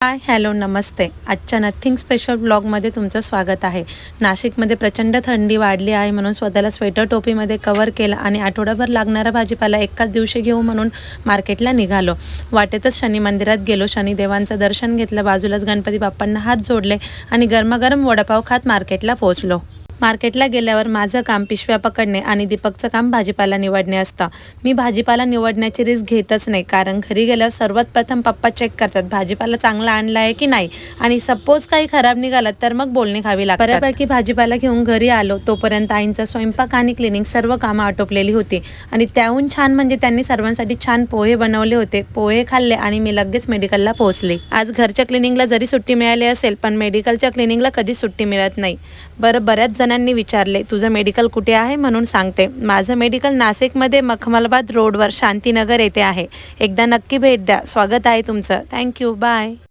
Hi hello नमस्ते. आजच्या nothing special ब्लॉगमध्ये तुमचं स्वागत आहे. नाशिकमध्ये प्रचंड थंडी वाढली आहे म्हणून स्वतःला स्वेटर टोपीमध्ये कव्हर केलं आणि आठवडाभर लागणारा भाजीपाला एकाच दिवशी घेऊ म्हणून मार्केटला निघालो. वाटेतच शनी मंदिरात गेलो, शनिदेवांचं दर्शन घेतलं, बाजूलाच गणपती बाप्पांना हात जोडले आणि गरमागरम वडापाव खात मार्केटला पोहोचलो. मार्केटला गेल्यावर माझं काम पिशव्या पकडणे आणि दीपकचं काम भाजीपाला निवडणे असतं. मी भाजीपाला निवडण्याची रिस्क घेतच नाही, कारण घरी गेल्यावर सर्वात प्रथम पप्पा चेक करतात भाजीपाला चांगला आणला आहे की नाही, आणि सपोज काही खराब निघाला तर मग बोलणी खावी लागतात. बऱ्यापैकी भाजीपाला घेऊन घरी आलो तोपर्यंत आईंचा स्वयंपाक आणि क्लिनिंग सर्व कामं आटोपलेली होती आणि त्याहून छान म्हणजे त्यांनी सर्वांसाठी छान पोहे बनवले होते. पोहे खाल्ले आणि मी लगेच मेडिकलला पोहोचले. आज घरच्या क्लिनिंगला जरी सुट्टी मिळाली असेल पण मेडिकलच्या क्लिनिंगला कधीच सुट्टी मिळत नाही. बऱ्याच जणांनी विचारले तुझं मेडिकल कुठे आहे म्हणून सांगते. माझं मेडिकल नाशिकमध्ये मखमलाबाद रोडवर शांतीनगर येथे आहे. एकदा नक्की भेट द्या. स्वागत आहे तुमचं. थँक्यू. बाय.